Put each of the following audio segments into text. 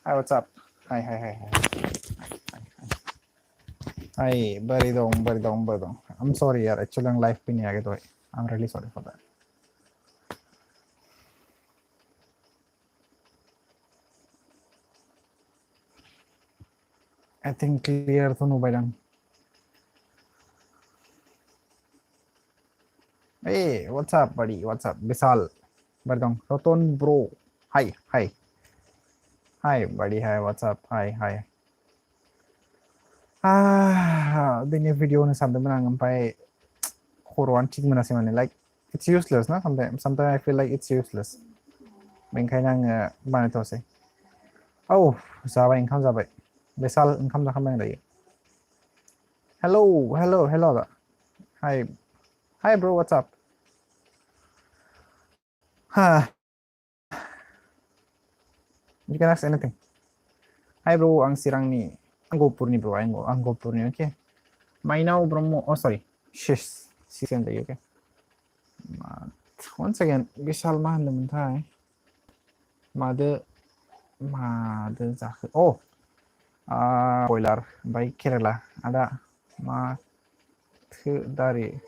Hi, what's up? Hi. Hi, bari dong. I'm sorry, yaar. Actually, I'm live पे नहीं आ गया तो I'm really sorry for that. I think clear to know Biden. Hey, what's up, buddy? What's up? Bisal, bari dong. Roton bro. Hi. Hi, buddy. Hi, what's up? Hi. Ini video ni sampai menang sampai koruan cik mana sih mana? Like it's useless, na? Sometimes I feel like it's useless. Bengkai nang mana tu sih? Oh, zabai income zabai. Bisal income dah kemana lagi? Hello. Hi, bro. What's up? You can ask anything. Hi, bro. Ang sirang ni. Ang gopur ni, bro. Ang gopur ni, okay? Mainaw, bro mo. Oh, sorry. Shish. Season tayo, okay? Once again, Vishal mahal naman tayo. Mother zakh. Oh. Boiler. By Kerala. Ada. Dari.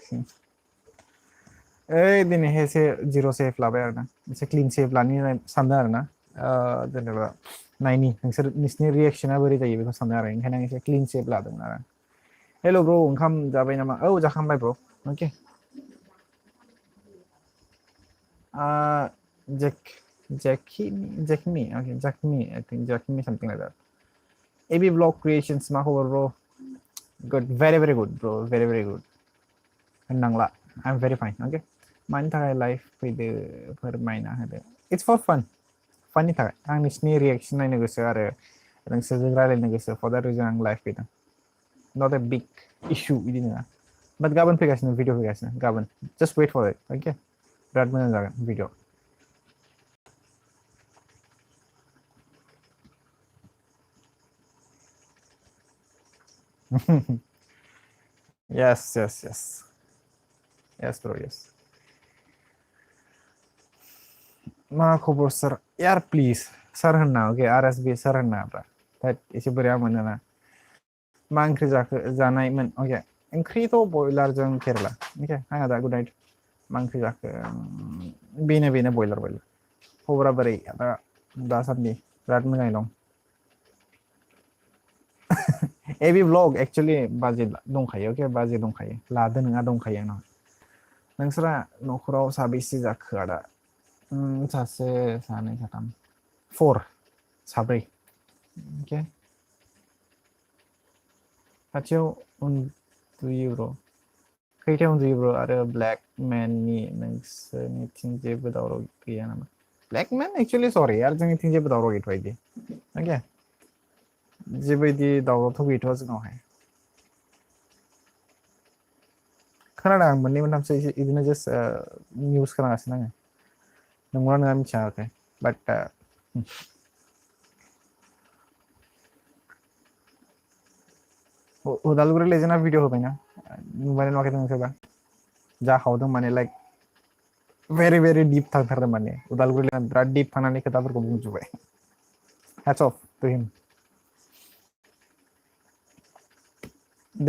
Din hey zero safe लाबाय आरोना मोनसे clean safe लानि सानदों आरोना जेनेबा नायनि नोंसोरनि रिएक्शना बोरै जायो बेखौ सानदों आरो ओंखायनो आं एसे clean safe लादोंमोन आरो हेल' ब्रो ओंखाम जाबाय नामा औ जाखांबाय bro okay Jackme okay Jackme I think Jackme something like that AB vlog creations मा खबर bro good very good bro very good नंला I'm very fine okay मानि थाखाय लाइफ फैदो फोरमायना होदो it's for fun funny थाखाय आं नोंसिनि रिएक्शन नायनो गोसो आरो नोंसोरजों रायलायनो गोसो for that reason आं लाइफ फैदों not a big issue बिदि नङा but गाबोन फैगासिनो भिडिअ फैगासिनो गाबोन just wait for it okay बिराद मोजां जागोन भिडिअ yes bro yes मा खबर सर यार प्लिज सर होनना ओके आरएसबी सर होनना ब्रा दैट एसे बोरैबा मोनोना मा ओंख्रि जाखो जानायमोन ओके ओंख्रिथ' बयलारजों केरेला ओके आंहा दा गुड नाइट मा ओंख्रि जाखो बेनो बयलार खबरा बोरै दासान्दि बिराद मोजाङै दं एबि ब्लग एक्चुअली बाजै दंखायो ओके बाजै दंखायो लादो नङा दंखायो आंनाव नोंसोरा न'खराव साबैसे जाखो आदा सासे सानै साथाम 4 साब्रै ओके खाथियाव उन्दुयो ब्र खैथायाव उन्दुयो ब्र आरो ब्लेक मेननि नोंसोरनिथिं जेबो दावराव गैया नामा ब्लेक मेन एक्चुअली सरि यार जोंनिथिं जेबो दावराव गैथ'आ इदि ओके जेबो इदि दावरावथ' गैथ'आ जोंनावहाय खोनादों आं मोननै मोनथामसो इदिनो जास्ट निउस खोनागासिनो आङो नंगौना नङा मिथिया ओके बाट उदालगुरि लेजेन्डआ भिडिअ होबायना नुबाय नुवाखै नोंसोरबा जाखावदों माने लाइक very deep थांथारदों माने उदालगुरि लेजेन्डआ बिराद deep थांनानै खोथाफोरखौ बुंजोबबाय hats off to him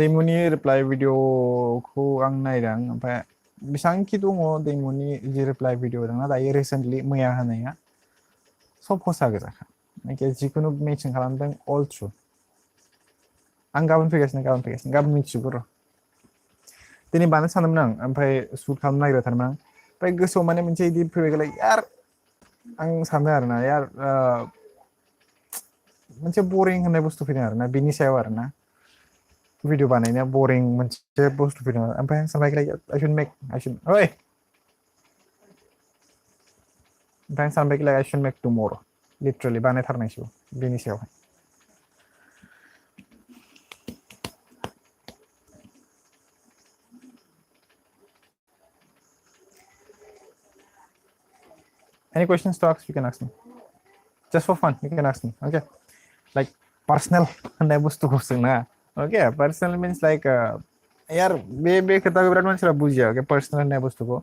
दैमुनि रिप्लाइ भिडिअखौ आं नायदों ओमफ्राय बेसांखि दङ दैमुनि जि रिप्लाइ भिडिअ दंना दायो रिसेन्टलि मैया होनाया सब हसा गोजाखा ओके जिखुनु मेनसन खालामदों अल ट्रु आं गाबोन फैगासिनो गाबोन मिथिजोबो र' दिनै बानाय सानदोंमोन आं ओमफ्राय शुट खालामनो नागिरथारमोन आं ओमफ्राय गोसोआव माने मोनसे इदि फैबाय यार आं सानदों आरोना यार मोनसे बरिं होननाय बुस्थु फैदों आरोना बिनि सायाव आरोना भिडिअ बानायनाया बरिं मोनसे बुस्थु फैदों ओमफ्राय आं सानबाय I should make tomorrow literally बानायथारनांसिगौ बिनि सायावहाय Any questions to ask, you can ask me. Just for fun, you can ask me, okay? Like personal होननाय बुस्थुखौ सोंना okay personal means like यार बे खोथाखौ बिराद मानसिफ्रा बुजिया okay personal होननाय बुस्थुखौ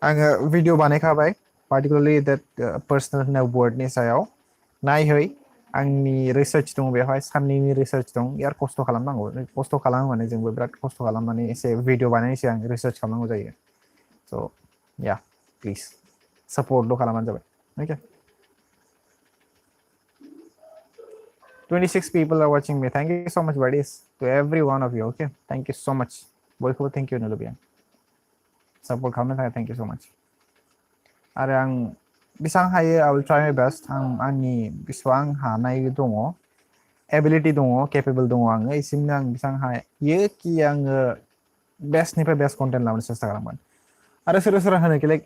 आङो भिडिअ बानायखाबाय particularly that personal होननाय wordनि सायाव नायहै आंनि रिसार्च दं बेवहाय साननैनि रिसार्च दं यार खस्थ' खालामनांगौ खस्थ' खालामो माने जोंबो बिराद खस्थ' खालामनानै एसे भिडिअ बानायनोसै आं रिसार्च खालामनांगौ जायो स' या प्लिज सापर्टल' खालामबानो जाबाय अके 26 people are watching me thank you so much buddies to every one of you okay thank you so much बयखौबो thank you होनो लुबैयो सापर्ट खालामनो थाखाय thank you so much आरो आं बेसेबां हायो I will try my best आं आंनि बेसेबां हानाय दङ एबिलिटि दङ केपेबल दङ आङो इसिमनो आं बेसेबां हायो कि आङो बेस्टनिफ्राय बेस्ट कन्टेन्ट लाबोनो सेस्था खालामगोन आरो सोरबा सोरबा होनो लाइक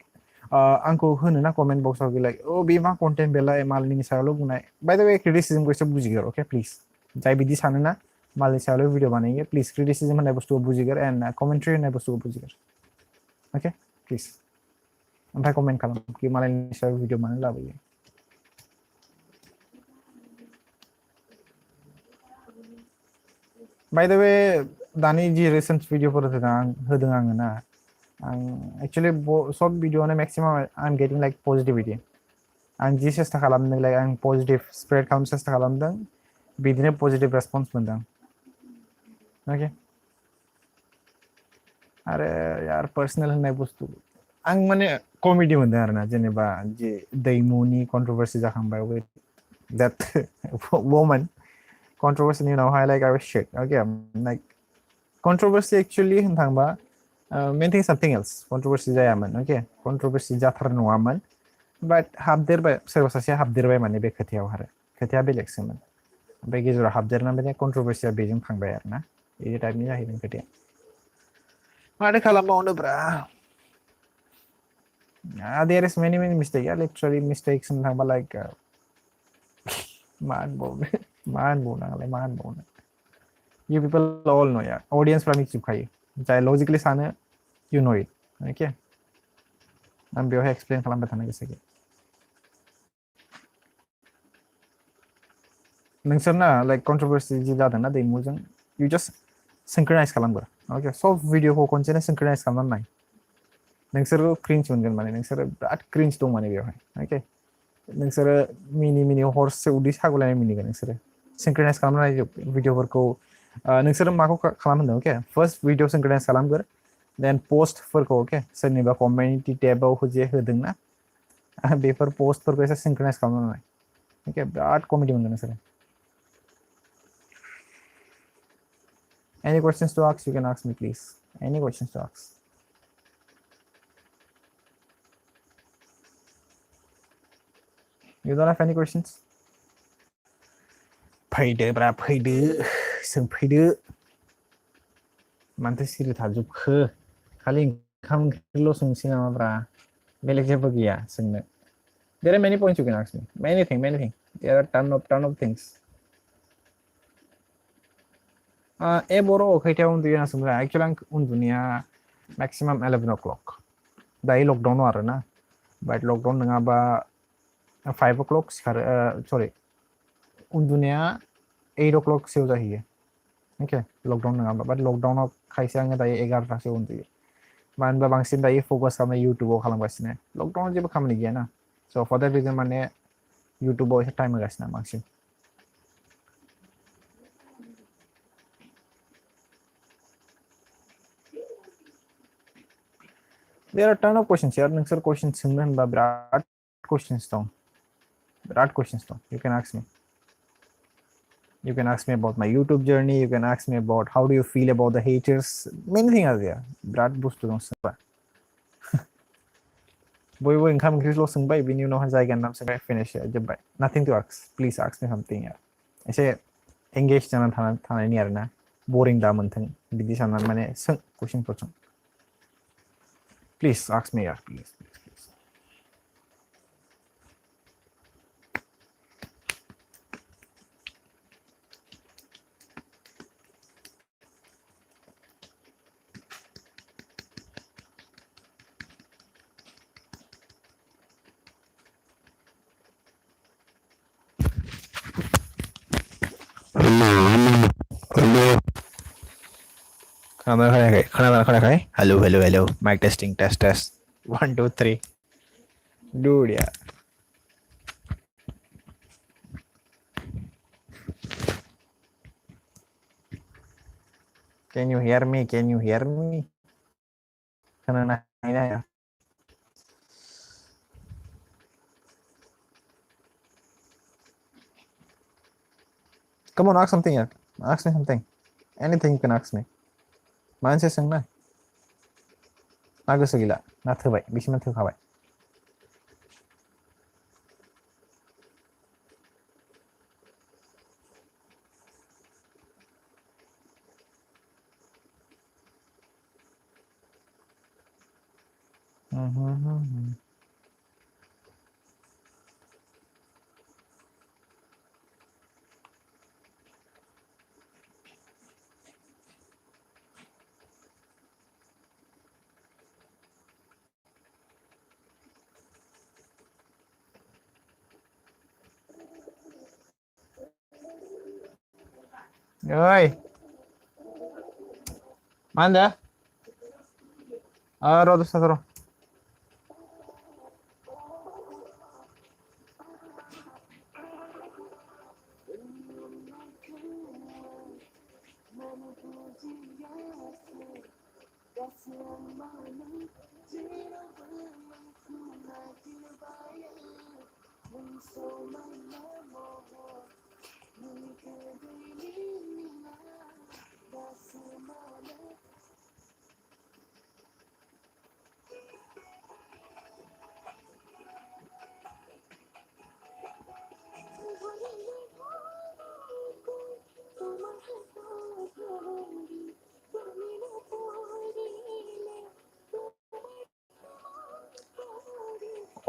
आंखौ होनो ना कमेन्ट बक्सआव लाइक अ बे मा कन्टेन्ट बेलाय मालायनि सायावल' बुंनाय बाय द वे क्रिटिसिजमखौ एसे बुजिगोर अके प्लिज जाय बिदि सानो ना मालायनि सायावल' भिडिअ बानायो प्लिज क्रिटिसिजम होननाय बुस्थुखौ बुजिगोर एन्ड कमेन्ट्रि होननाय बुस्थुखौ बुजिगोर अके प्लिज ओमफ्राय कमेन्ट खालाम कि मालायनि सायाव भिडिअ मानो लाबोयो बाय द वे दानि जि रिसेन्ट भिडिअफोर होदों आङो ना आं एक्चुअलि सब भिडिअआनो मेक्सिमाम आइ एम गेटिं लाइक पजिटिभिटि आं जि सेस्था खालामदों लाइक आं पजिटिभ स्प्रेड खालामनो सेस्था खालामदों बिदिनो पजिटिभ रेसपन्स मोनदों अके आरो यार पार्सनेल होननाय बुस्थु आं माने कमेडि मोनदों आरोना जेनेबा जे दैमुनि कन्ट्रोभार्सि जाखांबाय विथ दैट वुमन कन्ट्रोभार्सिनि उनावहाय like I was shit okay like controversy actually होननो थांबा मेन थिं सामथिं एल्स कन्ट्रोभार्सि जायामोन अके कन्ट्रोभार्सि जाथार नङामोन बाट हाबदेरबाय सोरबा सासेया हाबदेरबाय माने बे खोथायाव आरो खोथाया बेलेगसोमोन ओमफ्राय गेजेराव हाबदेरनानै बे कन्ट्रोभार्सिया बेजों थांबाय आरोना बिदि टाइपनि जाहैदों खोथाया माथो खालामबावनो ब्रा there is many mistake yeah literally mistakes होननो थांबा like मा होनबावनो you people all know yeah audience फ्रा मिथिजोबखायो जाय लजिकलि सानो you know it okay आं बेवहाय एक्सप्लेन खालामबाय थानो गोसो गैया नोंसोरना लाइक कन्ट्रोभार्सि जि जादोंना दैमुजों you just synchronize खालामगोर ओके सब भिडिअखौ खनसेनो synchronize खालामनानै नाय नोंसोरो क्रिन्ज मोनगोन माने नोंसोरो बिराद क्रिन्ज दं माने बेवहाय ओके नोंसोरो मिनि हरसे उदै सागुलायनाय मिनिगोन नोंसोरो सिंक्रोनाइज खालामनाय भिडिअफोरखौ नोंसोरो माखौ खालामदों अके फार्स्ट भिडिअ सिंक्रोनाइज खालामगोर देन पस्टफोरखौ अके सोरनिबा कमिउनिटि टेबाव जे होदोंना बेफोर पस्टफोरखौ एसे सिंक्रोनाइज खालामनाय अके बिराद कमेडि मोनगोन नोंसोरो Any questions to ask? You can ask me, please. Any questions to ask? You don't have any questions? फैदो ब्रा फैदो सोंफैदो मानोथो सिरि थाजोबखो खालि ओंखाम ओंख्रिल' सोंसै नामा ब्रा बेलेग जेबो गैया सोंनो There are many points you can ask me. Many things. There are ton of things. बर' खैथायाव उन्दुयो होनना सोंबाय एक्चुअलि आं उन्दुनाया मेक्सिमाम 11 o'clock दायो लकडाउनाव आरो ना बाट लकडाउन नङाबा 5 o'clock सिखारो सरि उन्दुनाया 8 o'clock सोआव जाहैयो अके लकडाउन नङाबा बाट लकडाउनाव खायसे आङो दायो 11टासोआव उन्दुयो मानो होनबा बांसिन दायो फकास खालामनाय इउटुबाव खालामगासिनो लकडाउनाव जेबो खामानि गैया ना स' फर देट रिजन माने इउटुबाव एसे टाइम होगासिनो बांसिन There are ton of questions here. नोंसोर questions सोंनो होनबा बिराद questions दं बिराद questions दं you can ask me you can ask me about my YouTube journey you can ask me about how do you feel about the haters many things are there बिराद बुस्थु दं सोंबा बयबो ओंखाम ओंख्रिल' सोंबाय बिनि उनावहाय जायगानि नाम सोंबाय finish जोब्बाय nothing to ask please ask me something यार एसे engage जानानै थानायनि आरोना boring दा मोनथों बिदि साननानै माने सों questionफोर सों Please ask me, yeah, please. Hello. खोनाखायाखै hello mike testing test 1 2 3 dude यार Can you hear me? Can you hear me? Karena nanya ya. Come on, ask something ya. Ask me something. Anything you can ask me. मानसे सोंना ना गोसो गैला ना थोबाय बिसिम थोखाबाय Ơi, mana? Ah, rodo sta.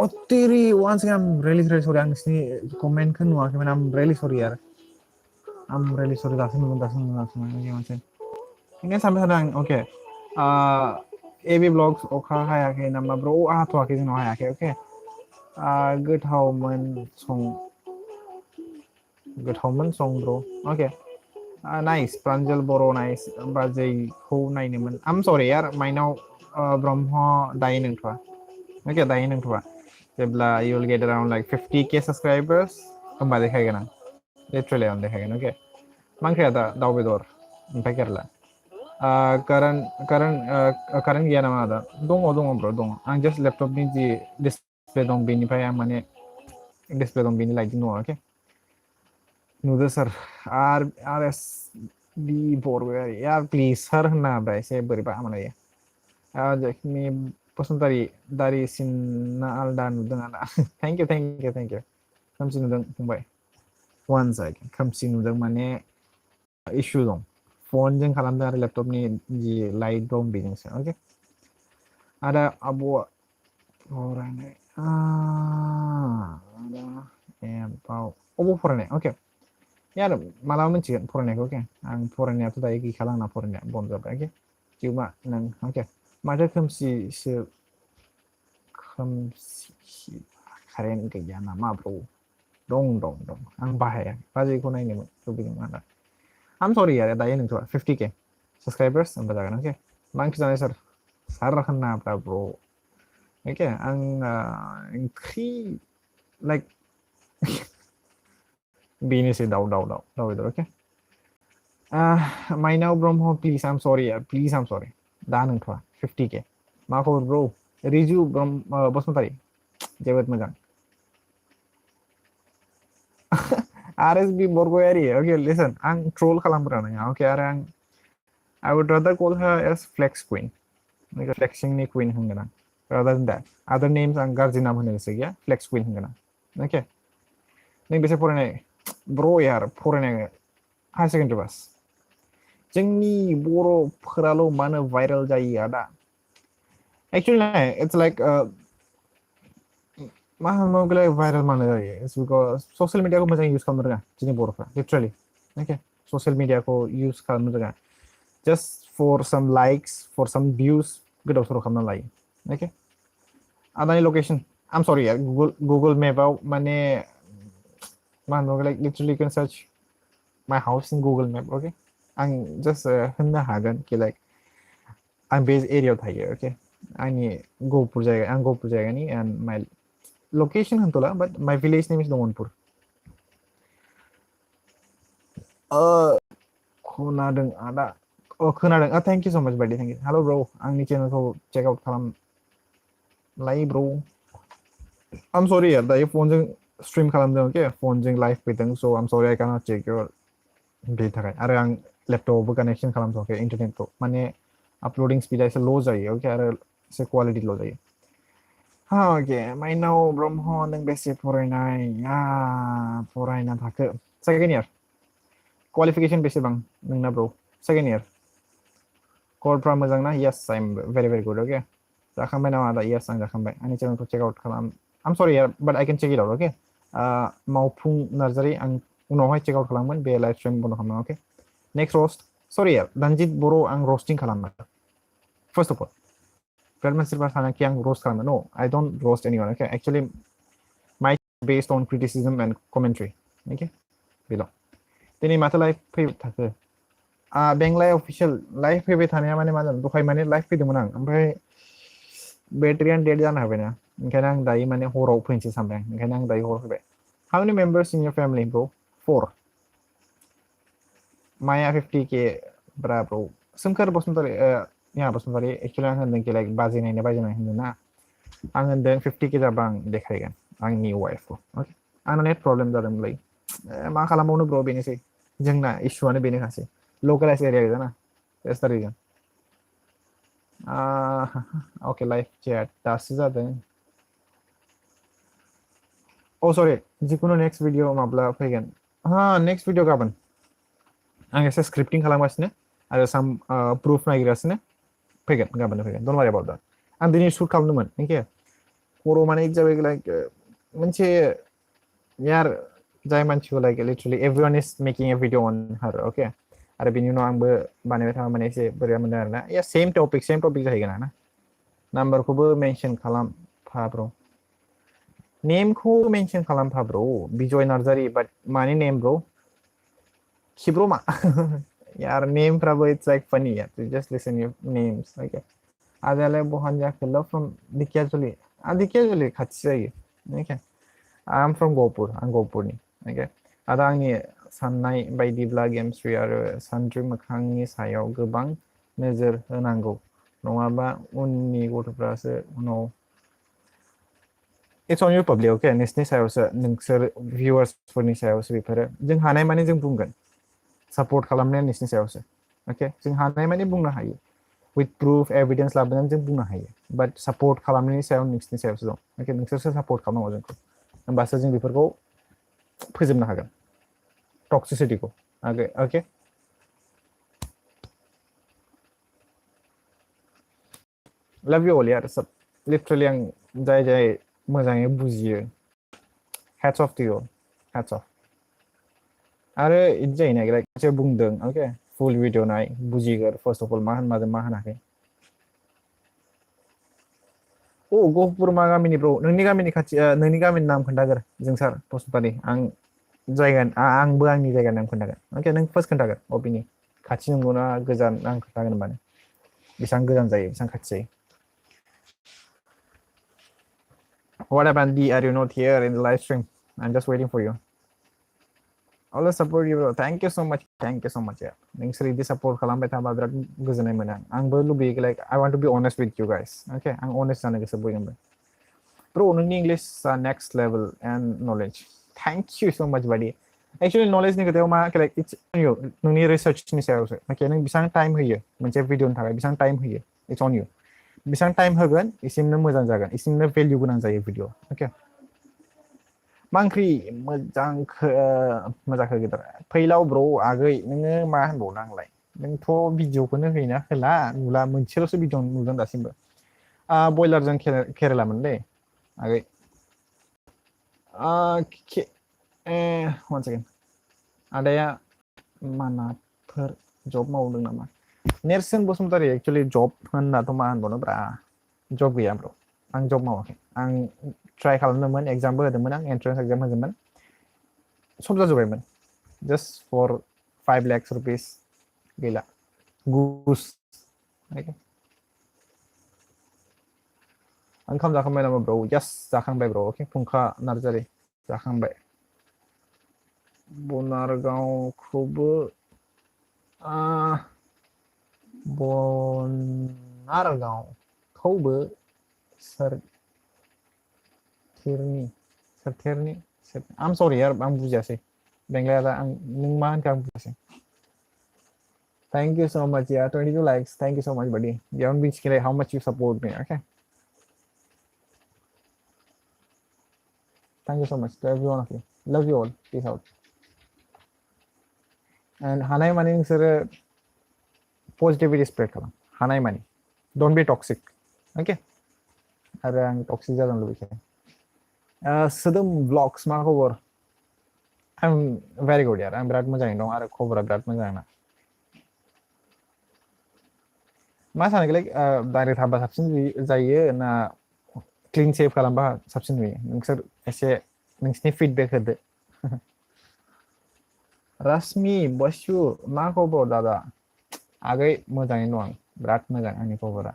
Oh, Tiri, once again, I'm really sorry. I'm comment kan nuakin, I'm really sorry यार. I'm really sorry. Dasin. Ini sampai sedang, oke. AB Vlogs, oka hayake nama bro, tuh akhirnya no hayake, oke. Good home song bro, oke. Nice, Pranjal Boro nice, Bajai ko nainiman. I'm sorry यार, माइनाव ब्रह्म दाइन नंथ'आ. Okay, दाइन नंथ'आ. जेब्ला you will get around like 50k subscribers, होमबा देखायगोन आं. Literally आं देखायगोन, okay. मा ओंख्रिया दा दाउ बेदर ओमफ्राय केरेला. Current गैया नामा दा? दङ bro दङ. आं just laptopनि जि display दं बेनिफ्राय आं माने display दं बेनि लाइटिं दङ, okay. नुदो सर RS बि बरगयारि यार प्लिज सर होनना होब्रा एसे बोरैबा मोनलायो. जाखिनि बसुमतारी दारि सिनना आलदा नुदों आदा. थेंक इउ खोमसि नुदों फंबाय. One second, खोमसि नुदों माने इसु दं. फोनजों खालामदों आरो लेपटपनि जि लाइट दं बेजोंसो, ओके. आदा आब'आ फरायनाय आदा एबाव अबाव फरायनाय, ओके. यार मालाबा मिथिगोन फरायनायखौ, ओके. आं फरायनायाथ' दायो गैखाला आंना फरायनाया बन्द जाबाय, ओके. जिउमा नों, ओके. माथो खोमसि कारेन्ट गैया नामा ब्र? दं आं बाहाया बाजैखौ नायनो लुबैदों आदा. I'm sorry यार दायो नोंथ'आ 50k subscribers होमबा जागोन, ओके. मा ओंख्रि जानाय सार होनना ब्रा ब्र, ओके. आं ओंख्रि लाइक बेनोसै दाउ बेदर, ओके. माइनाव ब्रह्म प्लिज आम सरि यार प्लिज आम सरि दा नोंथ'आ 50k मा खबर ब्र? रिजु बसुमतारी जोबोद मोजां. RSB Bargayary, okay. लिसन आं ट्रोल खालामग्रा नङा, ओके. आरो आं I would rather call her as Flex Queen. Like flexing queen होनगोन आं. Rather than that. Other names आं गाज्रि नाम होनो गोसो गैया. Flex Queen होनगोन आं. Okay. नों बेसे फरायनाय? ब्र यार फरायनाय हायार सेकेन्डारि पास. जोंनि बर'फोराल' मानो भाइरेल जायो आदा? Actually, it's like मा होनोमोनलाय भाइरेल मानो जायो? It's because ससियेल मिडियाखौ मोजां इउज खालामनो रोङा जोंनि बर'फ्रा, लिटारेलि. Okay. ससियेल मिडियाखौ इउज खालामनो रोङा. Just for some likes, for some views, गोदाव सोराव खालामना लायो, okay. आदानि लोकेशन, I'm sorry यार Google Mapआव माने मा होनोमोनलाय literally you can search my house in Google Map, okay. आं just होननो हागोन कि like आं बे एरियायाव थायो, okay. आं गहपुर जायगानि and my location होनथ'ला but my village name is Damanpur. खोनादों आदा Oh, खोनादों. Thank you so much, buddy. Thank you. Hello, bro. आंनि चेनेलखौ check out खालामलाय, bro. I'm sorry, यार. दायो फोनजों stream खालामदों, okay? फोनजों live फैदों, so I'm sorry I cannot check your बेनि थाखाय. आरो आं laptopआवबो connection खालामथ'वाखै internetखौ. माने uploading speed एसे low जायो, okay? आरो एसे quality low जायो. Okay, माइनाव ब्रह्म नों बेसे फरायनाय? फरायना थाखो. Second year. Qualification बेसेबां नोंना, bro? Second year. खबरफ्रा मोजां ना? Yes, I'm very very good, okay? जाखांबाय नामा आदा? Yes, आं जाखांबाय. आंनि चेनेलखौ check out खालाम. I'm sorry, but I can check it out, okay? मावफुं नार्जारि आं उनावहाय check out खालामगोन बे live stream बन्द खालामगोन, okay? Next roast. Sorry, दानजित बर' आं roasting खालामा. First of all, बिराद मानसिफोरा सानो कि आं roast खालामो. No, I don't roast anyone, okay? Actually, my based on criticism and commentary, okay? Bell'. दिनै माथो लाइभ फैबाय थाखो? बेंलाय अफिसियेल लाइभ फैबाय थानाया माने मा जादों? दहाय माने लाइभ फैदोंमोन आं, ओमफ्राय बेटारियानो डेड जानो हाबायना, ओंखायनो आं दायो माने हराव फैनोसै सानबाय आं, ओंखायनो आं दायो हराव फैबाय. How many members in your family, bro? 4. Maya 50K, bra bro. Somkhor Basumatary, Basumatary, actually आं होनदों कि लाइक बाजेनायनो बाजेनाय होनदों ना, आं होनदों 50K जाबा आं देखायगोन आंनि वाइफखौ, अके? आंना नेट प्रब्लेम जादोंमोनलै, मा खालामबावनो ब्र, बेनोसै जोंना इस्युआनो बेनोखासै. लकेलाइज एरिया गोजा ना, that's the reason. अके, लाइभ चेट दासो जादों. सरि, जिखुनु नेक्स्ट भिडिअ माब्ला फैगोन? नेक्स्ट भिडिअ गाबोन. आं एसे स्क्रिप्टिं खालामगासिनो आरो साम प्रुफ नागिरगासिनो. फैगोन, गाबोन फैगोन. डन्ट वारि अबाउट दैट. आं दिनै शुट खालामदोंमोन, ओके? खर' माने जाबाय लाइक मोनसे यार, जाय मानसिखौ like literally everyone is making a video on her, okay? आरो बेनि उनाव आंबो बानायबाय थाबा माने एसे बोरैबा मोनदों आरोना. या सेम टपिक जाहैगोन ना. नाम्बारखौबो मेनसन खालामफा ब्र'. नेमखौ मेनसन खालामफा ब्र'. बिजय नार्जारि, बाट मानि नेम ब्र'? खिब्रमा. यार नेमफ्राबो इट्स लाइक फनी यार. Just listen your names, okay? आदायालाय बहानि जाखो? Love from Dikhiajuli. दिखियाजुलि खाथि जायो, okay? I am from Gohpur, आं गहपुरनि, ओके? आदा आंनि साननाय बायदिब्ला गेमस्रि आरो सानद्रि मोखांनि सायाव गोबां नोजोर होनांगौ, नङाबा उननि गथ'फ्रासो उनाव. It's on your public, okay? नोंसिनि सायावसो, नोंसोर भिउवार्सफोरनि सायावसो बेफोरो. जों हानाय माने जों बुंगोन, सापर्ट खालामनाया नोंसिनि सायावसो, ओके? जों हानाय माने बुंनो हायो, विथ प्रुफ एभिडेन्स लाबोनानै जों बुंनो हायो, बाट सापर्ट खालामनायनि सायाव नोंसिनि सायावसो दं, ओके? नोंसोरसो सापर्ट खालामनांगौ जोंखौ, होमबासो जों बेफोरखौ फोजोबनो हागोन, टक्सिसिटिखौ, ओके? लाभ इउ अल यार. सब लिटारलि आं जाय मोजाङै बुजियो, hats off to you, hats off. आरो इदि जायो ना, लाइक मोनसे बुंदों, ओके? फुल भिडिअ नाय, बुजिगोर फार्स्ट अफ अल मा होनमारदों मा होनाखै. गहपुर मा गामिनि ब्र'? नोंनि गामिनि खाथि, नोंनि गामिनि नाम खोन्थागोर, जोंसार बसुमतारी. आंबो आंनि जायगानि नाम खोन्थागोन, ओके? नों फार्स्ट खोन्थागोन अबेनि, खाथि नंगौना गोजान, आं खोन्थागोन होनबानो. बेसेबां गोजान जायो, बेसेबां खाथि जायो. What happened, D? Are you not here in the live stream? I'm just waiting for you. Always support you, bro. Thank you so much. Thank you so much, yeah. Nोंसोर इदि support खालामबाय थाबा बिराद गोजोननाय मोनो. आंबो लुबैयो, like I want to be honest with you guys, okay? आं honest जानो गोसो बयजोंबो. Bro, नोंनि English next level and knowledge. Thank you so much, buddy. Actually, knowledge नि खोथायाव मा, like it's on you. नोंनि researchनि सायावसो, okay? नों बेसेबां टाइम होयो मोनसे भिडिअनि थाखाय, बेसेबां टाइम होयो, it's on you. बेसेबां टाइम होगोन, इसिमनो मोजां जागोन, इसिमनो भेल्यु गोनां जायो भिडिअ, ओके? मा ओंख्रि मोजांखो गिदिर फैलाव ब्र' आगै, नोङो मा होनबावनो आंलाय? नोंथ' भिडिअखौनो होयोना होला, नुला, मोनसेल'सो भिडिअ नुदों दासिमबो. बयलारजों केरेलामोनलै आगै. One second. आदाया मानाफोर जब मावदों नामा? नेरसोन बसुमतारी, एक्चुअलि जब होननाथ' मा होनबावनो ब्रा, जब गैया ब्र'. आं जब मावाखै. आं ट्राइ खालामदोंमोन, एग्जामबो होदोंमोन, आं एन्ट्रेन्स एग्जाम होदोंमोन, सब जाजोब्बायमोन, जास्ट फर 5 lakhs रुपिस, गैला, घुस. ओंखाम जाखांबाय नामा ब्र'? यास, जाखांबाय ब्र', अके? फुंखा नार्जारि, जाखांबाय. बनारगावखौबो Bonargaon Khoubu Sartirni Sartirni I'm sorry यार आं बुजियासै बेंगलायाला आं नों मा होनखो आं बुजियासै Thank you so much. Yeah, 22 likes. Thank you so much, buddy. You haven't been scared how much you support me. Okay. Thank you so much to every one of you. Love you all. Peace out. And Hanai Mani sir positivity spread kalam. Hanai Mani. Don't be toxic. Okay. Are ang toxic jalan lebih kaya. Sedem vlogs मा खबर? I'm very good यार. I'm बिराद मोजाङै दं आरो खबरा बिराद मोजां ना. मा सानोलाय डाइरेक्ट हाबा साबसिन जायो ना क्लीन सेव खालामबा साबसिन नुयो नोंसोर एसे नोंसिनि फिडबेक होदो रास्मि बसु मा खबर दादा आगै मोजाङैनो दं आं बिराद मोजां आंनि खबरा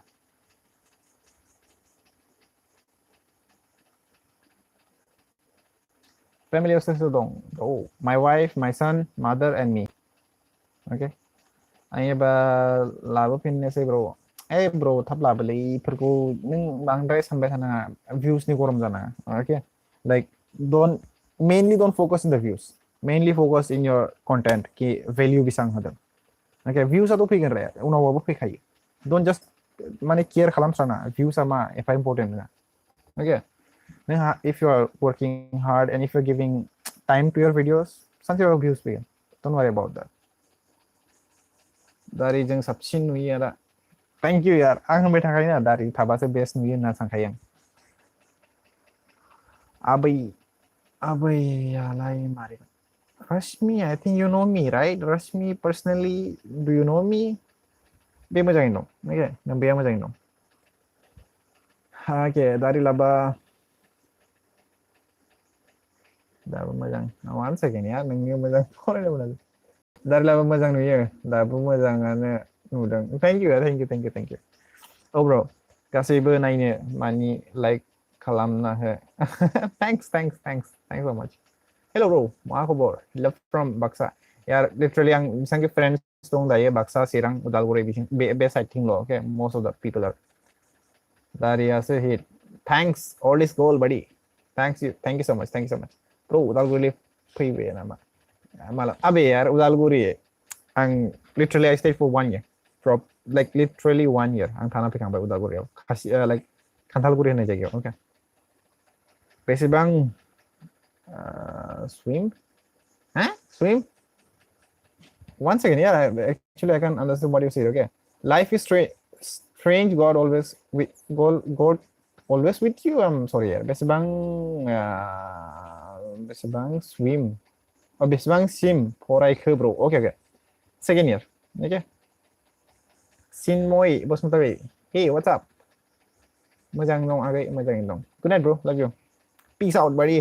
family of sister dong oh my wife my son mother and me okay आं एबा लाबोफिननोसै ब्र ए ब्र थाब लाबोलै इफोरखौ नों बांद्राय सानबाय थानाङा भिउसनि गरम जानाङा okay like don't focus on the views mainly focus in your content कि value बेसां होदों okay views आथ' फैगोन रे उनावबाबो फैखायो don't just माने केयार खालामस्राङा views आ मा एफा इम्पोर्टेन्ट नङा okay if you are working hard and if you're giving time to your videos सानसेबाबो views फैगोन don't worry about that दारिजों साबसिन नुयो आदा थैंक यू यार आं होनबाय थाखायो ना दारि थाबासो बेस्ट नुयो होनना सानखायो आं आबैयालाय मारै Rashmi I think you know me right Rashmi personally do you know me बे मोजाङैनो दं okay नों बेया मोजाङैनो दं okay दारि लाबा दाबो मोजां one second यार नोंनि मोजां फरायनो मोनाखै दारि लाबा मोजां नुयो दाबो मोजाङानो नुदों thank you oh bro गासैबो नायनो मानि लाइक खालामना हो thanks so much hello bro मा खबर love from Baksa यार literally आं बेसेबां फ्रेन्ड्स दं दायो बाक्सा चिरां उदालगुरि बे साइडथिंल' okay most of the people are दारियासो hit thanks all is gold buddy thank you so much bro Udalguri फैबाय नामा माला अबे यार उदालगुरि आं literally I stayed for 1 year from like literally 1 year आं थाना फैखांबाय उदालगुरियाव like खान्थालगुरि होननाय जायगायाव okay बेसेबां swim swim one second yeah actually I can't understand what you said okay life is strange God always with you I'm sorry yeah बेसेबां swim बेसेबां SIM फरायखो bro okay second year okay Sinmoy Bosmatawi hey what's up मोजां दं आगै मोजाङैनो दं good night bro love you peace out buddy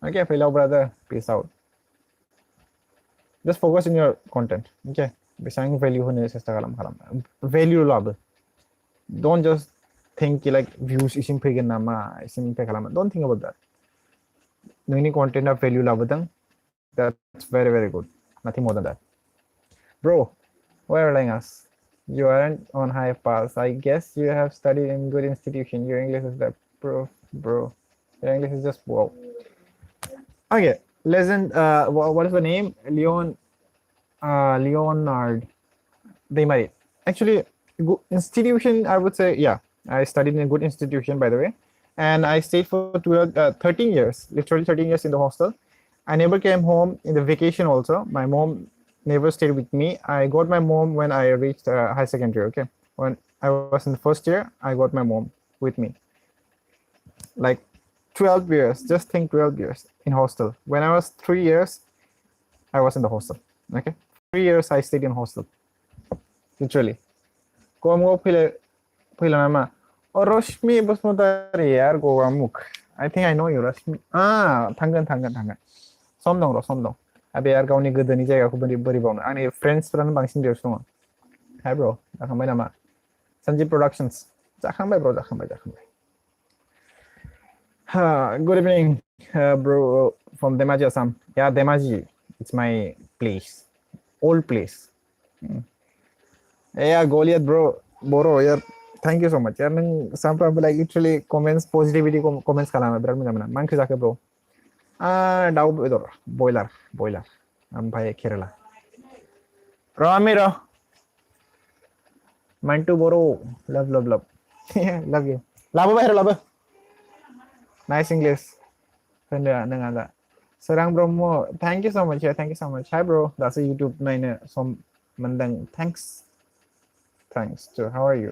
okay fellow brother peace out just focus on your content okay बेसेबां value होनो सेस्था खालाम value लाबो don't just think like views इसिम फैगोन नामा इसिम इम्पेक्ट खालामा don't think about that नोंनि कन्टेन्टआ value लाबोदों that's very good nothing more than that bro why are you lying us you aren't on high pass I guess you have studied in good institution your English is that bro your English is just wow okay legend what is the name Leonard they might actually good institution I would say yeah I studied in a good institution by the way and I stayed for 13 years literally 13 years in the hostel I never came home in the vacation also my mom never stayed with me I got my mom when I reached high secondary okay when I was in the first year I got my mom with me like 12 years just think 12 years in hostel when I was 3 years I was in the hostel okay 3 years I stayed in hostel literally Como pila nama Rashmi Bosmatawi यार गोवामुख I think I know you Rashmi थांगोन सम दं अबे यार गावनि गोदोनि जायगाखौ बोरै बावनो आंनि फ्रेन्ड्सफोरानो बांसिन बेयावसो दङ हाय ब्र जाखांबाय नामा संजीव प्रोडक्शंस जाखांबाय ब्र जाखांबाय good evening bro from Dhemaji Assam yeah Dhemaji it's my place old place Yeah, Goliath bro, boro यार thank you so much यार नों सानफ्रामबो like literally comments positivity comments खालामो बिराद मोजां मोनो मा ओंख्रि जाखो bro दाउ बेदर बयलार ओमफ्राय केरेला र Mantu boro love love you लाबो बाहेराव लाबो nice English होनदो नों आदा सोरां ब्रह्म thank you so much yeah thank you so much hi bro दासो YouTube नायनो सम मोनदों thanks to how are you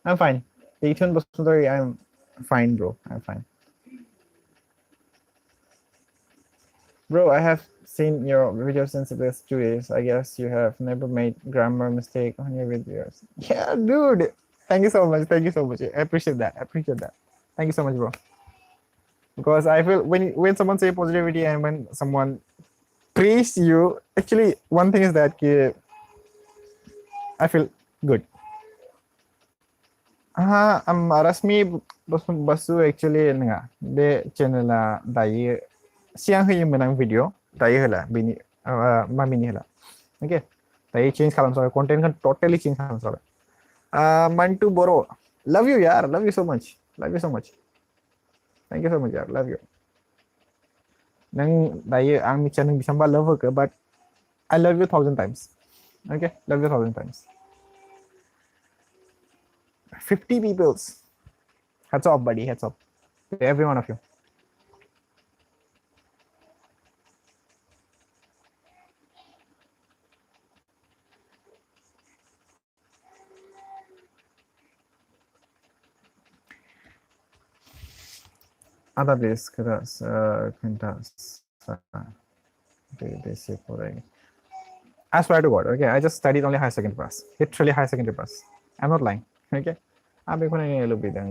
I'm fine Ethan Bosundari I'm fine bro I'm fine bro I have seen your videos since this 2 days I guess you have never made grammar mistake on your videos yeah dude thank you so much I appreciate that thank you so much bro because I feel when someone say positivity and when someone praise you actually one thing is that I feel good Rasmi Basu actually nggak be channel dayi siang hoyoमोन आं video dayi होला बेनि मामिनि होला okay dayi change खालामसाबाय content kan totally change खालामसाबाय Mantu Boro love you yaar love you so much thank you so much yaar love you nang dayi ang micha nang bisamba love hoke but I love you 1,000 times okay love you 1,000 times 50 peoples hats off buddy hats off to every one of you other place keras kentas they say for I swear to God okay I just studied only high secondary pass literally high secondary pass I'm not lying okay abi ko na lubi dang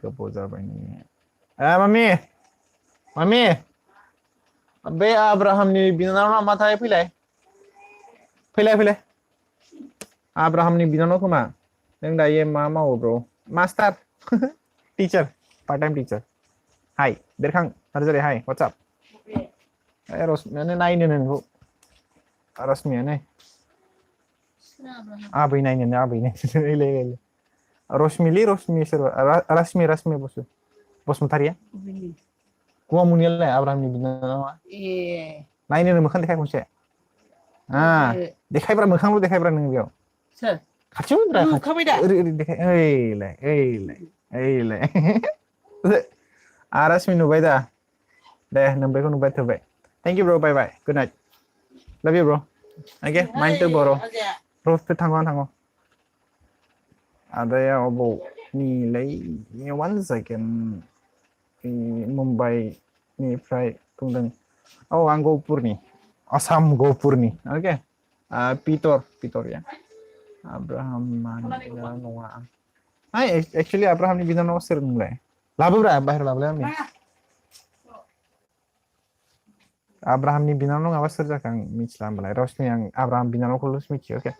gapo jabai ni mami be Abraham ni binanau mathai फैलाय Abraham ni binanau खोमा नों दायो मा मावो bro master teacher part time teacher hi बेरखां Narzary hi what's up रश्मियानो नायनो नोंखौ रश्मियानो आबै नायनो रश्मि सोरबा रश्मि बसुमतारिया गुवामुनियालाय आब्राहामनि बिनानावा नायनो मोखां देखाय खनसे देखायब्रा मोखांल' देखायब्रा नों बेयाव सोर खाथियाव नुखाबाय दा ओरै देखाय ओइलाय रश्मि नुबाय दा दे नोंबेखौ नुबाय थोबाय thank you bro bye bye good night love you bro okay Mantu Boro Rose थाङो adaya obo nilai one second Mumbai निफ्राय बुंदों आं गहपुरनि आसाम गहपुरनि ओके पितर या Abraham नङा एक्चुअली Abrahamनि बिनानावा सोर नोंलाय लाबोब्रा बाहेराव लाबोलाय आंनि Abrahamनि बिनानाव नङाबा सोर जाखो आं मिथिला होमबालाय रश्मि आं Abraham बिनानावखौल'सो मिथियो ओके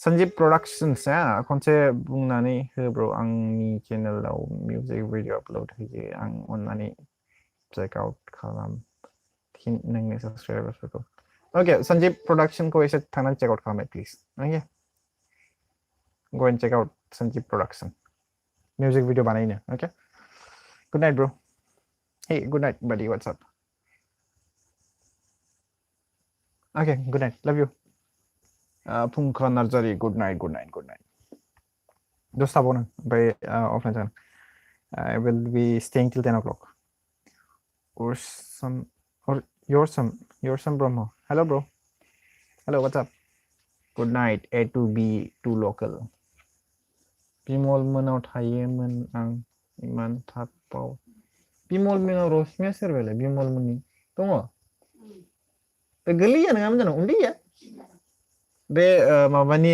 Sanjeev Productions खनसे बुंनानै हो ब्रो आंनि चेनेलाव मिउजिक भिडिअ आपलोड होयो आं अननानै चेक आउट खालाम नोंनि साबस्क्राइबार्सफोरखौ ओके Sanjeev Production को एसे थांनानै चेक आउट खालामबाय please okay go and check out Sanjeev Production music video बानायनो okay good night bro hey good night buddy what's up okay good night love you Phungkha Narjari good night दस्ता बावनो ओमफ्राय offline जागोन I will be staying till 10 o'clock or your son Brahma hello bro hello what's up good night A to B to local Bimal मोनाव थायोमोन आं इमान थाब बाव बिमल मोनाव रश्मिया सोरबायलाय बिमल मोननि दङ बे गोरलैया नङामोन जानो उन्दैया बे माबानि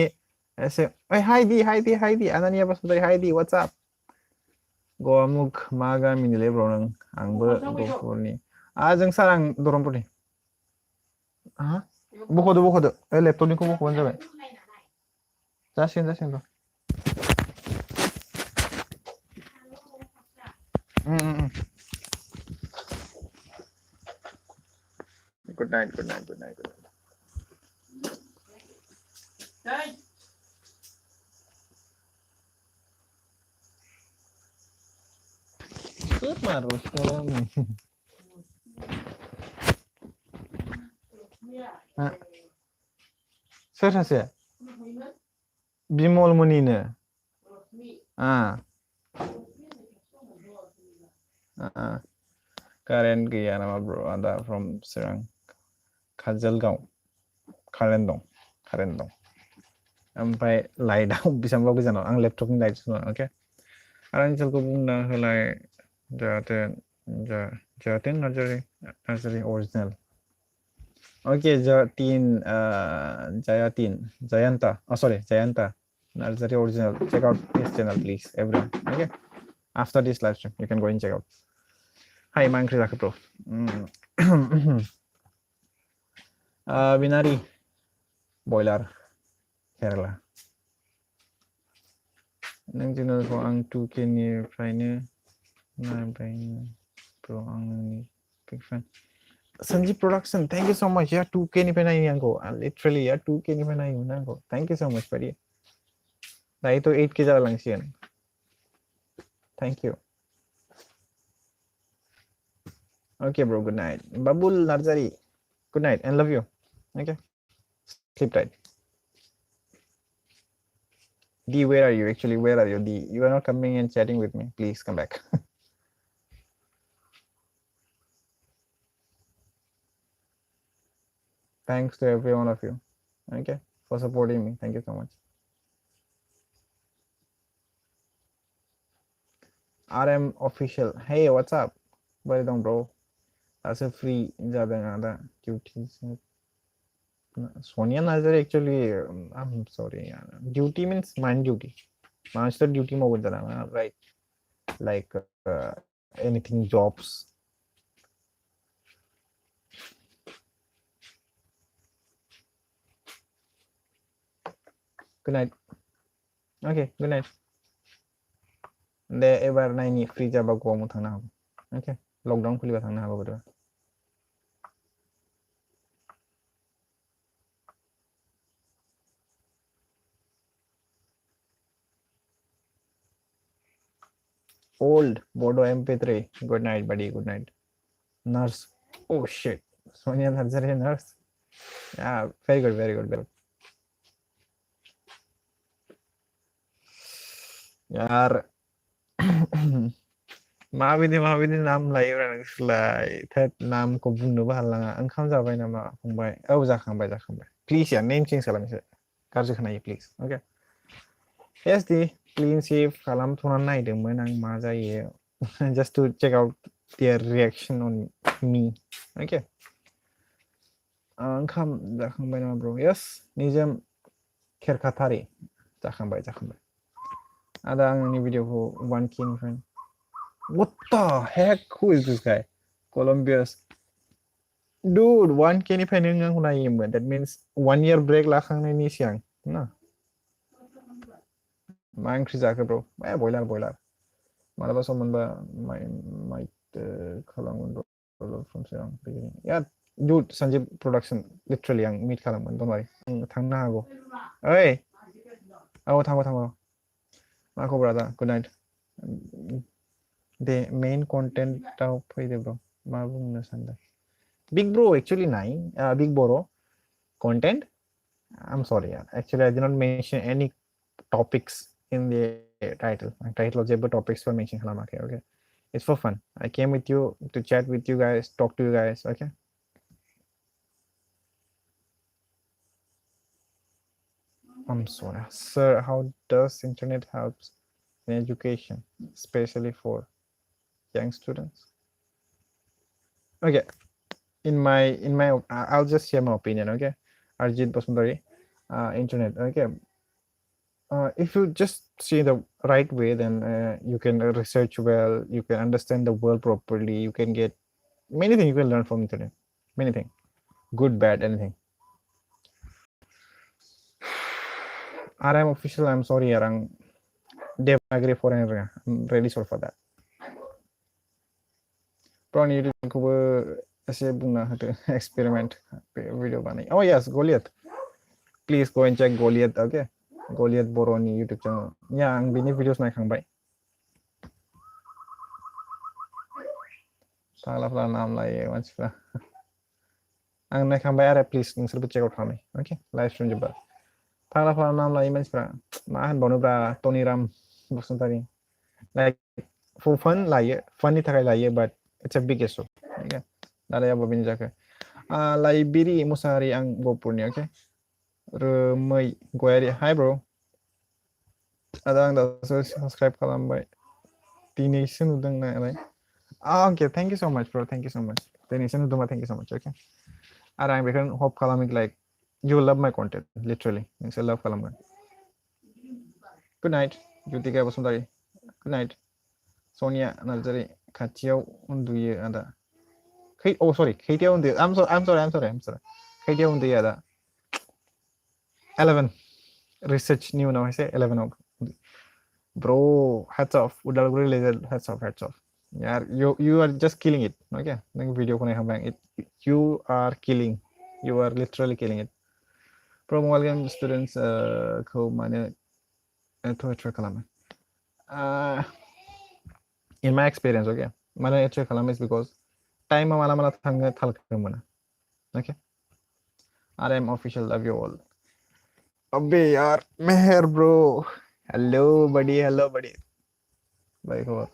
एसे हायदि आनानिया बसुमतारी हायदि what's up गमुख मा गामिनिलै ब्र नों आंबो गहपुरनि जों सार आं दरमपुरनि बख'दो लेपटपनिखौ बख'बानो जाबाय जासिगोन र' good night Marus kalau soर सासे बिमल मुनिनो कारेन्ट गैया नामा ब्र आदा फ्रम चिरां काजलगाव कारेन्ट दं ओमफ्राय लाइटआव बेसेबांबा गोजानाव आं लेपटपनि लाइट सुना अके आरो ओनसोलखौ बुंना होलाय जाहाथे Narzary original Okay, Jayanta. Oh, sorry, Jayanta. Nursery original. Check out his channel, please, everyone. Okay. After this live stream, you can go and check out. Hi, I'm Chris Akapro. Binari. Boiler. Kerala. Nang channel ko ang 2K ni Friday. Pro ang big fan. Sanjeev Production, thank you so much. Yeah, 2K ni penai yango. Literally, yeah, 2K ni penai yango. Thank you so much, buddy. Nah, itu 8K jala lang siyan. Thank you. Okay, bro. Good night. Babul Narzari. Good night and love you. Okay. Sleep tight. D, where are you? Actually, where are you? D, you are not coming and chatting with me. Please come back. Thanks to every one of you. Okay, for supporting me. Thank you so much. RM official. Hey, what's up? Well done, bro. That's a free job and duties. Sonia Nazar actually, I'm sorry. Duty means mind duty. Master duty mo right? Like anything jobs. Good night. Okay, good night. There ever nine free job ako mo thang na. Okay, lockdown khuli ba thang na ako ba? Old Bodo MP3. Good night, buddy. Good night. Nurse. Oh shit. Sonia Nazar is a nurse. Yeah, very good, very good, very good. यार माबायदि नाम लायोब्रा नोंसोरलाय थोद नामखौ बुंनोबो हालाङा ओंखाम जाबाय नामा फंबाय औ जाखांबाय प्लिज या नेम चेन्ज खालामसो गाज्रि खोनायो प्लिज अके yes दि क्लिन सेभ खालामथ'नानै नायदोंमोन आं मा जायो just to check out their reaction on me okay ओंखाम जाखांबाय नामा ब्रो yes निजोम खेरखाथारि जाखांबाय आदा आंनि भिडिअखौ 1K निफ्राय what the heck who is this guy Colombia's dude 1K निफ्राय नों आंखौ नायोमोन that means 1 year break लाखांनायनि सिगां ना मा ओंख्रि जाखो ब्रो बयलार मालाबा सम मोनबा माइट खालामगोन ब्रो from सिगां beginning yeah dude Sanjeev Production literally आं मिट खालामगोन don't worry थांनो हागौ ओइ औ थांगौ मा खबर आदा गुड नाइट दे मेन कन्टेन्टआव फैदो ब्रो मा बुंनो सानदों बिग ब्रो एक्चुअली नाय बिग बरो content I'm sorry actually I did not mention any topics in the title my title was about topics for mention okay it's for fun I came with you to chat with you guys talk to you guys okay I'm sorry sir how does internet helps in education especially for young students okay in my I'll just share my opinion okay Arjit Basundari internet okay if you just see the right way then you can research well you can understand the world properly you can get many things you can learn from internet many things good bad anything RM official I'm sorry yarang Devanagari foreigner I'm really sorry for that Prawn YouTube ko एसे बुंना होदो experiment video बानाय oh yes Goliath please go and check Goliath, okay? Goliath Boroni YouTube channel. Ya, ang bini videos naikhangbay. Faala naam lai mansifra. Ang naikhangbay are please nungsir check out kami, okay? Live stream jeba. Faala naam lai mansifra. Maahan bonubra Tony Ram Bosantari. Like for fun lai, funny thakai lai, but it's a big issue. Okay? Dala ya bobin jaka. Lai biri musari ang gopurni, okay? Rumai goyari. Hi bro. Ada ang subscribe kalambai. Tination udang na lai. Okay, thank you so much, bro. Thank you so much. Tination udama, thank you so much. Okay. Ara ang bekan hope kalamik like you love my content, literally. Thanks, I love kalambai. Good night, Jutika Basundari. Good night, Sonia Nazari. Kachio unduye ada. Oh sorry, Katia unduye. I'm sorry. Katia unduye ada. 11 research new now I say 11 bro, hats off. Udalguri laser, hats off. Yeah, you are just killing it. Okay, video ko na hambang it. You are killing. You are literally killing it. Pro welcome students ko mane to kalam. In my experience, okay, mane kalam is because time mala thanga thalka mana. Okay, RM official, love you all. Abbe yaar, Meher bro. Hello buddy. Bye for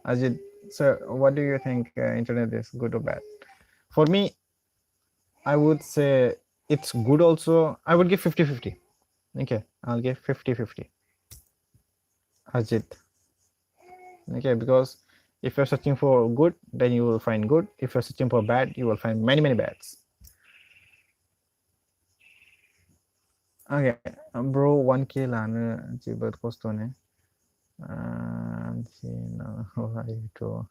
Ajit sir, what do you think internet is good or bad? For me, I would say it's good also. I would give 50-50. Okay, I'll give 50-50. Ajit. Okay, because if you're searching for good, then you will find good. If you're searching for bad, you will find many bads. Okay, bro, 1K lana jibat kosto ne. Itu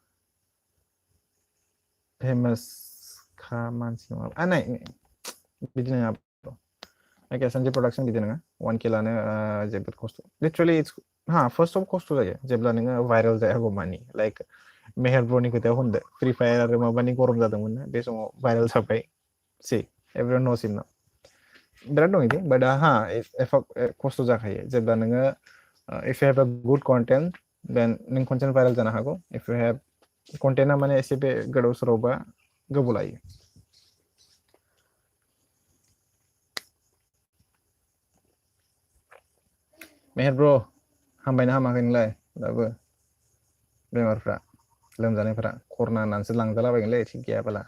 famous kaman sih mal. Naik, bidina apa? Okay, Sanjay production bidina 1K lana jibat kosto. Literally, it's first of kosto aja. Jebla nenga viral jaya go money. Like Meher bro ni kita hunde. Free Fire rema bani korum jata munna. Beso viral sampai. See, everyone knows him now. Berat dong itu, but if kosto jakai, jebla nenga if you have a good content, then ning content viral jana hago. If you have content na mane ऐसे पे गड़ोस रोबा गबुलाई. Meher bro, hambai na hamakin lai, dabu. Bemar fra, lem jane fra, korna nan se lang jala bagen lai ठीक है पला.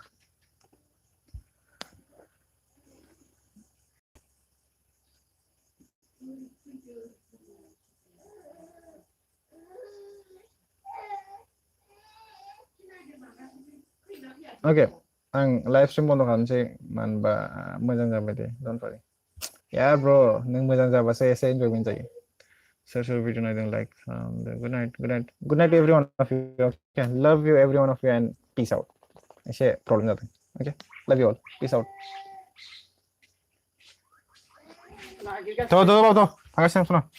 Okay, ang live stream bondo kan sih man ba mojang jabai deh, don't worry. Yeah bro, neng mojang jaba saya enjoy menjadi. Social video I don't like. Good night everyone of you. Okay, love you every one of you and peace out. I say problem nothing. Okay, love you all. Peace out. Tuh. Agak siang